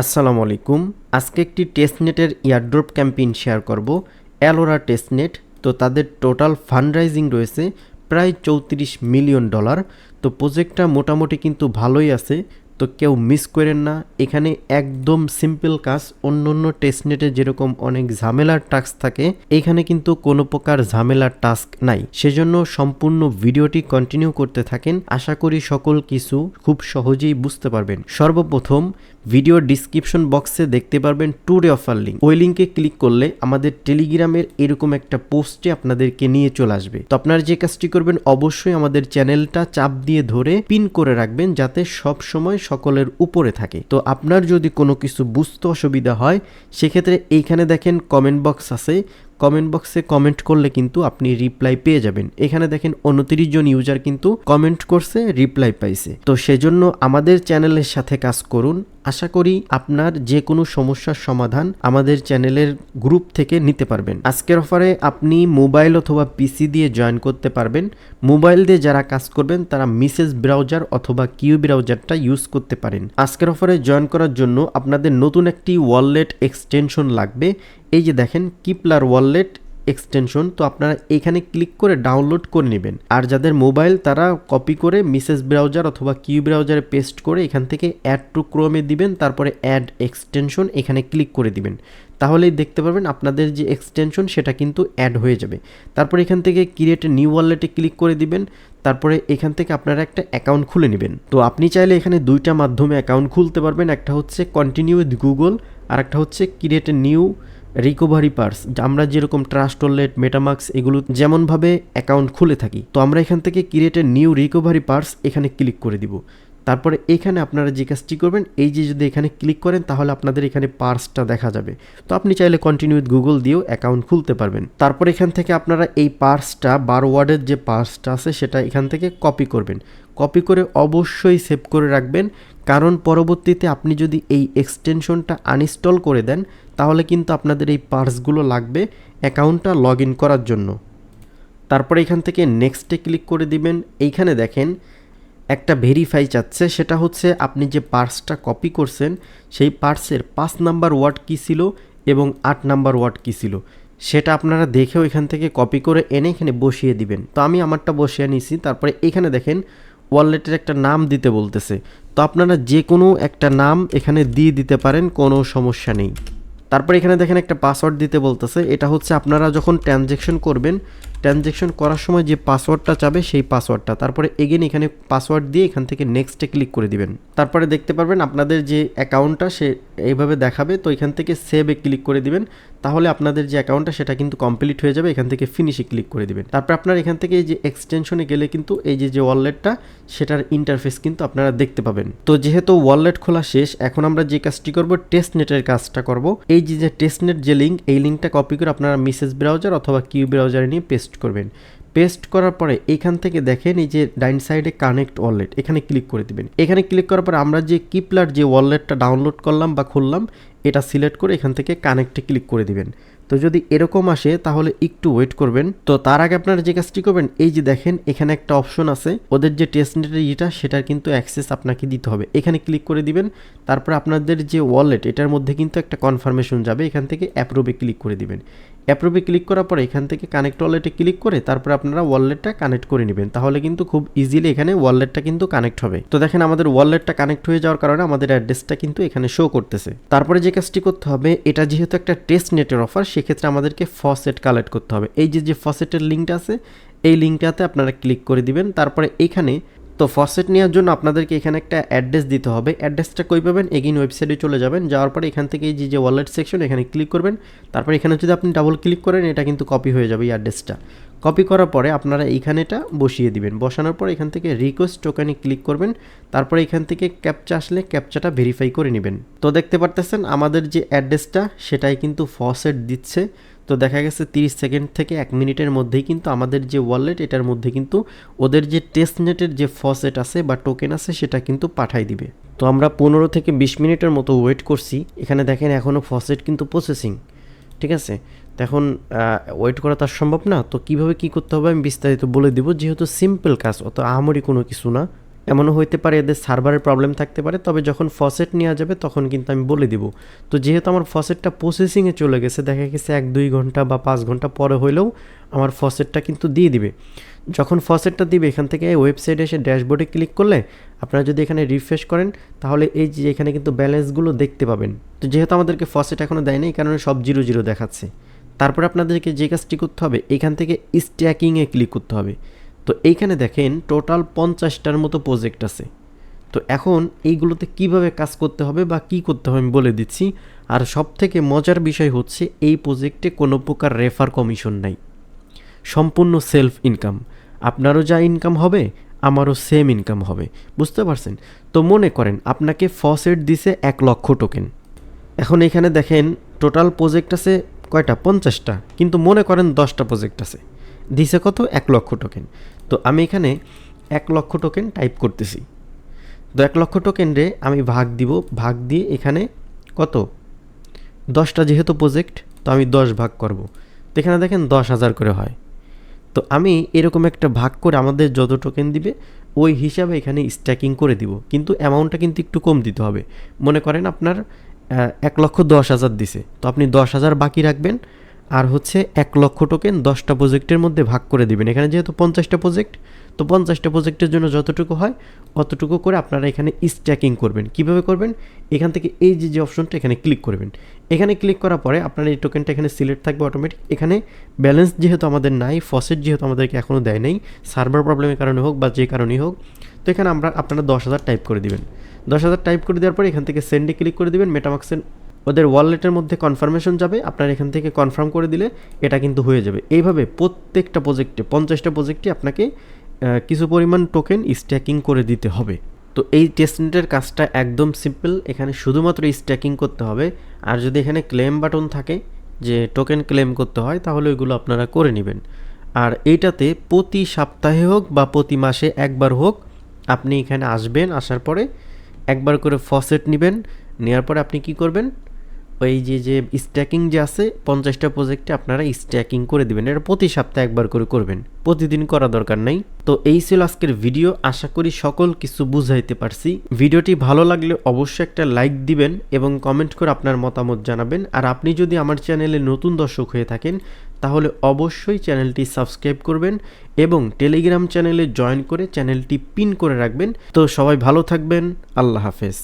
আসসালামু আলাইকুম। আজকে একটি টেস্টনেটের ইয়ারড্রপ ক্যাম্পেইন শেয়ার করব, অ্যালোরা টেস্টনেট। তো তাদের টোটাল ফান্ড রাইজিং রয়েছে প্রায় $34 মিলিয়ন। তো প্রজেক্টটা মোটামুটি কিন্তু ভালোই আছে, তো কেউ মিস করেন না। এখানে একদম সিম্পল কাজ, অন্য অন্য টেস্টনেটে যেরকম অনেক ঝামেলার টাস্ক থাকে, এখানে কিন্তু কোনো প্রকার ঝামেলার টাস্ক নাই। সেজন্য সম্পূর্ণ ভিডিওটি কন্টিনিউ করতে থাকেন, আশা করি সকল কিছু খুব সহজেই বুঝতে পারবেন। সর্বপ্রথম ভিডিওর ডিসক্রিপশন বক্সে দেখতে পারবেন টুডে অফার লিঙ্ক। ওই লিঙ্কে ক্লিক করলে আমাদের টেলিগ্রামের এরকম একটা পোস্টে আপনাদেরকে নিয়ে চলে আসবে। তো আপনারা যে কাজটি করবেন, অবশ্যই আমাদের চ্যানেলটা চাপ দিয়ে ধরে পিন করে রাখবেন, যাতে সব সময় সকলের উপরে থাকে। তো আপনার যদি কোনো কিছু বুঝতে অসুবিধা হয়, সেক্ষেত্রে এইখানে দেখেন কমেন্ট বক্স আছে, কমেন্ট বক্সে কমেন্ট করলে কিন্তু আপনি রিপ্লাই পেয়ে যাবেন। এখানে দেখেন 29 জন ইউজার কিন্তু কমেন্ট করছে, রিপ্লাই পাইছে। তো সেজন্য আমাদের চ্যানেলের সাথে কাজ করুন। আশা করি আপনার যে কোনো সমস্যার সমাধান আমাদের চ্যানেলের গ্রুপ থেকে নিতে পারবেন। আজকের অফারে আপনি মোবাইল অথবা পিসি দিয়ে জয়েন করতে পারবেন। মোবাইল দিয়ে যারা কাজ করবেন তারা মিসেস ব্রাউজার অথবা কিউ ব্রাউজারটা ইউজ করতে পারেন। আজকের অফারে জয়েন করার জন্য আপনাদের নতুন একটি ওয়ালেট এক্সটেনশন লাগবে। এই যে দেখেন কিপলার ওয়ালেট এক্সটেনশন, তো আপনারা এখানে ক্লিক করে ডাউনলোড করে নেবেন। আর যাদের মোবাইল তারা কপি করে মিসেস ব্রাউজার অথবা কিউ ব্রাউজারে পেস্ট করে এখান থেকে অ্যাড টু ক্রোমে দিবেন, তারপরে অ্যাড এক্সটেনশন এখানে ক্লিক করে দিবেন। তাহলেই দেখতে পারবেন আপনাদের যে এক্সটেনশন সেটা কিন্তু অ্যাড হয়ে যাবে। তারপর এখান থেকে ক্রিয়েট নিউ ওয়ালেটে ক্লিক করে দিবেন, তারপরে এখান থেকে আপনারা একটা অ্যাকাউন্ট খুলে নেবেন। তো আপনি চাইলে এখানে দুইটা মাধ্যমে অ্যাকাউন্ট খুলতে পারবেন, একটা হচ্ছে কন্টিনিউ উইথ গুগল আর একটা হচ্ছে ক্রিয়েট নিউ রিকভারি পার্স। আমরা যেরকম ট্রাস্ট ওয়ালেট, মেটামাক্স এগুলো যেমনভাবে অ্যাকাউন্ট খুলে থাকি, তো আমরা এখান থেকে ক্রিয়েট নিউ রিকভারি পার্স এখানে ক্লিক করে দিব। তারপরে এখানে আপনারা যে কাজটি করবেন, এই যে যদি এখানে ক্লিক করেন তাহলে আপনাদের এখানে পার্সটা দেখা যাবে। তো আপনি চাইলে কন্টিনিউ উইথ গুগল দিয়েও অ্যাকাউন্ট খুলতে পারবেন। তারপর এখান থেকে আপনারা এই পার্সটা 12 ওয়ার্ডের যে পার্সটা আছে সেটা এখান থেকে কপি করবেন। কপি করে অবশ্যই সেভ করে রাখবেন, কারণ পরবর্তীতে আপনি যদি এই এক্সটেনশনটা আনইনস্টল করে দেন তাহলে কিন্তু আপনাদের এই পার্সগুলো লাগবে অ্যাকাউন্টটা লগ ইন করার জন্য। তারপরে এখান থেকে নেক্সটে ক্লিক করে দিবেন। এইখানে দেখেন একটা ভেরিফাই চাচ্ছে, সেটা হচ্ছে আপনি যে পার্সটা কপি করছেন সেই পার্সের 5 নাম্বার ওয়ার্ড কী ছিল এবং 8 নাম্বার ওয়ার্ড কী ছিল, সেটা আপনারা দেখেও এখান থেকে কপি করে এনে এখানে বসিয়ে দিবেন। তো আমি আমারটা বসিয়ে নিয়েছি। তারপরে এখানে দেখেন ওয়ালেটের একটা নাম দিতে বলতেছে, তো আপনারা যে কোনো একটা নাম এখানে দিয়ে দিতে পারেন, কোনো সমস্যা নেই। তারপর এখানে দেখেন একটা পাসওয়ার্ড দিতে বলতেছে, এটা হচ্ছে আপনারা যখন ট্রানজ্যাকশন করবেন, ট্রানজ্যাকশন করার সময় যে পাসওয়ার্ডটা চাবে সেই পাসওয়ার্ডটা। তারপরে এগেন এখানে পাসওয়ার্ড দিয়ে এখান থেকে নেক্সটে ক্লিক করে দিবেন। তারপরে দেখতে পারবেন আপনাদের যে অ্যাকাউন্টটা সে এইভাবে দেখাবে, তো এখান থেকে সেভে ক্লিক করে দিবেন। তাহলে আপনাদের যে অ্যাকাউন্টটা সেটা কিন্তু কমপ্লিট হয়ে যাবে। এখান থেকে ফিনিশে ক্লিক করে দিবেন। তারপর আপনার এখান থেকে এই যে এক্সটেনশনে গেলে কিন্তু এই যে ওয়ালেটটা সেটার ইন্টারফেস কিন্তু আপনারা দেখতে পাবেন। তো যেহেতু ওয়ালেট খোলা শেষ, এখন আমরা যে কাজটি করব টেস্টনেটের কাজটা করব। এই যে টেস্টনেট যে লিঙ্ক, এই লিঙ্কটা কপি করে আপনারা মিসেস ব্রাউজার অথবা কিউ ব্রাউজারে নিয়ে পেস্ট করবেন। পেস্ট করার পরে এখান থেকে দেখেন এই যে ডাইন সাইডে কানেক্ট ওয়ালেট, এখানে ক্লিক করে দিবেন। এখানে ক্লিক করার পরে আমরা যে কিপলার যে ওয়ালেটটা ডাউনলোড করলাম বা খুললাম এটা সিলেক্ট করে এখান থেকে কানেক্টে ক্লিক করে দিবেন। তো যদি এরকম আসে তাহলে একটু ওয়েট করবেন। তো তার আগে আপনারা যে কাজটি করবেন, এই যে দেখেন এখানে একটা অপশন আছে, ওদের যে টেস্টনেটের ইটা সেটার কিন্তু অ্যাক্সেস আপনাকে দিতে হবে। এখানে ক্লিক করে দিবেন। তারপর আপনাদের যে ওয়ালেট এটার মধ্যে কিন্তু একটা কনফার্মেশন যাবে, এখান থেকে অ্যাপ্রুভে ক্লিক করে দিবেন। অ্যাপ্রুভে ক্লিক করার পরে এখান থেকে কানেক্ট ওয়ালেটে ক্লিক করে তারপর আপনারা ওয়ালেটটা কানেক্ট করে নেবেন। তাহলে কিন্তু খুব ইজিলি এখানে ওয়ালেটটা কিন্তু কানেক্ট হবে। তো দেখেন আমাদের ওয়ালেটটা কানেক্ট হয়ে যাওয়ার কারণে আমাদের অ্যাড্রেসটা কিন্তু এখানে শো করতেছে। তারপরে যে কাজটি করতে হবে, এটা যেহেতু একটা টেস্টনেটের অফার, সেক্ষেত্রে আমাদেরকে ফসেট কালেক্ট করতে হবে। এই যে ফসেটের লিঙ্কটা আছে, এই লিঙ্কটাতে আপনারা ক্লিক করে দিবেন। তারপরে এখানে তো ফসেট নেওয়ার জন্য আপনাদেরকে এখানে একটা অ্যাড্রেস দিতে হবে। অ্যাড্রেসটা কই পাবেন, এগেইন ওয়েবসাইটে চলে যাবেন। যাওয়ার পরে এখান থেকে এই যে ওয়ালেট সেকশন এখানে ক্লিক করবেন। তারপর এখানে যদি আপনি ডাবল ক্লিক করেন এটা কিন্তু কপি হয়ে যাবে এই অ্যাড্রেসটা। কপি করার পরে আপনারা এইখানেটা বসিয়ে দিবেন। বসানোর পর এখান থেকে রিকোয়েস্ট টোকেনে ক্লিক করবেন। তারপরে এখান থেকে ক্যাপচা আসলে ক্যাপচাটা ভেরিফাই করে নেবেন। তো দেখতে পারতেছেন আমাদের যে অ্যাড্রেসটা সেটাই কিন্তু ফসেট দিচ্ছে। তো দেখা গেছে 30 সেকেন্ড থেকে 1 মিনিটের মধ্যেই কিন্তু আমাদের যে ওয়ালেট এটার মধ্যে কিন্তু ওদের যে টেস্টনেটের যে ফসেট আছে বা টোকেন আছে সেটা কিন্তু পাঠাই দিবে। তো আমরা 15 থেকে 20 মিনিটের মতো ওয়েট করছি। এখানে দেখেন এখনও ফসেট কিন্তু প্রসেসিং, ঠিক আছে। তো এখন ওয়েট করা তার সম্ভব না। তো কিভাবে কি করতে হবে আমি বিস্তারিত বলে দিব, যেহেতু সিম্পল কাজ, অত আহামরি কোনো কিছু না। এমনও হইতে পারে এদের সার্ভারের প্রবলেম থাকতে পারে, তবে যখন ফসেট নেওয়া যাবে তখন কিন্তু আমি বলে দিব। তো যেহেতু আমার ফসেটটা প্রসেসিংয়ে চলে গেছে, দেখা গেছে 1-2 ঘন্টা বা 5 ঘন্টা পরে হইলেও আমার ফসেটটা কিন্তু দিয়ে দিবে। যখন ফসেটটা দিবে এখান থেকে ওয়েবসাইটে এসে ড্যাশবোর্ডে ক্লিক করলে আপনারা যদি এখানে রিফ্রেশ করেন তাহলে এই যে এখানে কিন্তু ব্যালেন্সগুলো দেখতে পাবেন। তো যেহেতু আমাদেরকে ফসেট এখনও দেয় না, এই কারণে সব 0 দেখাচ্ছে। তারপর আপনাদেরকে যে কাজটি করতে হবে, এখান থেকে স্ট্যাকিংয়ে ক্লিক করতে হবে। তো এইখানে দেখেন টোটাল 50টার মতো প্রজেক্ট আছে। তো এখন এইগুলোতে কিভাবে কাজ করতে হবে বা কি করতে হবে আমি বলে দিচ্ছি। আর সবথেকে মজার বিষয় হচ্ছে এই প্রজেক্টে কোনো প্রকার রেফার কমিশন নাই, সম্পূর্ণ সেলফ ইনকাম। আপনারও যা ইনকাম হবে আমারও সেম ইনকাম হবে, বুঝতে পারছেন? তো মনে করেন আপনাকে ফসেট দিছে 1 লক্ষ টোকেন। এখন এখানে দেখেন টোটাল প্রজেক্ট আছে কয়টা, 50টা, কিন্তু মনে করেন 10টা প্রজেক্ট আছে, দিছে কত, 1 লক্ষ টোকেন। তো আমি এখানে 1 লক্ষ টোকেন টাইপ করতেছি। তো 1 লক্ষ টোকেন রে আমি ভাগ দিব, ভাগ দিয়ে এখানে কত, 10টা যেহেতু প্রজেক্ট, তো আমি 10 ভাগ করব। তো এখানে দেখেন 10,000 করে হয়। তো আমি এরকম একটা ভাগ করে আমাদের যত টোকেন দিবে ওই হিসাবে এখানে স্ট্যাকিং করে দিব, কিন্তু অ্যামাউন্টটা কিন্তু একটু কম দিতে হবে। মনে করেন আপনার 1,10,000 দিছে, তো আপনি 10,000 বাকি রাখবেন, আর হচ্ছে 1 লক্ষ টোকেন 10টা প্রজেক্টের মধ্যে ভাগ করে দিবেন। এখানে যেহেতু 50টা প্রজেক্ট, তো 50টা প্রজেক্টের জন্য যতটুকু হয় অতটুকু করে আপনারা এখানে স্ট্যাকিং করবেন। কিভাবে করবেন, এখান থেকে এই যে অপশনটা এখানে ক্লিক করবেন। এখানে ক্লিক করার পরে আপনার এই টোকেনটা এখানে সিলেক্ট থাকবে অটোমেটিক। এখানে ব্যালেন্স যেহেতু আমাদের নাই, ফসেট যেহেতু আমাদেরকে এখনও দেয় নাই, সার্ভার প্রবলেমের কারণে হোক বা যে কারণেই হোক, তো এখানে আপনারা 10,000 টাইপ করে দিবেন। 10,000 টাইপ করে দেওয়ার পর এখান থেকে সেন্ডে ক্লিক করে দিবেন। মেটামাক্সের ওদের ওয়ালেটের মধ্যে কনফার্মেশন যাবে, আপনার এখান থেকে কনফার্ম করে দিলে এটা কিন্তু হয়ে যাবে। এইভাবে প্রত্যেকটা প্রজেক্টে 50টা প্রজেক্টে আপনাকে কিছু পরিমাণ টোকেন স্ট্যাকিং করে দিতে হবে। তো এই টেস্টনেটের কাজটা একদম সিম্পল, এখানে শুধুমাত্র স্ট্যাকিং করতে হবে। আর যদি এখানে ক্লেম বাটন থাকে যে টোকেন ক্লেম করতে হয়, তাহলে ওইগুলো আপনারা করে নেবেন। আর এইটাতে প্রতি সপ্তাহে হোক বা প্রতি মাসে একবার হোক আপনি এখানে আসবেন, আসার পরে একবার করে ফসেট নেবেন। নেওয়ার পরে আপনি কি করবেন, ওই যে স্ট্যাকিং যে আছে 50টা প্রজেক্টে আপনারা স্ট্যাকিং করে দিবেন। এটা প্রতি সপ্তাহে একবার করে করবেন, প্রতিদিন করা দরকার নাই। তো এই ছিল আজকের ভিডিও, আশা করি সকল কিছু বুঝাইতে পারছি। ভিডিওটি ভালো লাগলে অবশ্যই একটা লাইক দিবেন এবং কমেন্ট করে আপনার মতামত জানাবেন। আর আপনি যদি আমার চ্যানেলে নতুন দর্শক হয়ে থাকেন তাহলে অবশ্যই চ্যানেলটি সাবস্ক্রাইব করবেন এবং টেলিগ্রাম চ্যানেলে জয়েন করে চ্যানেলটি পিন করে রাখবেন। তো সবাই ভালো থাকবেন, আল্লাহ হাফেজ।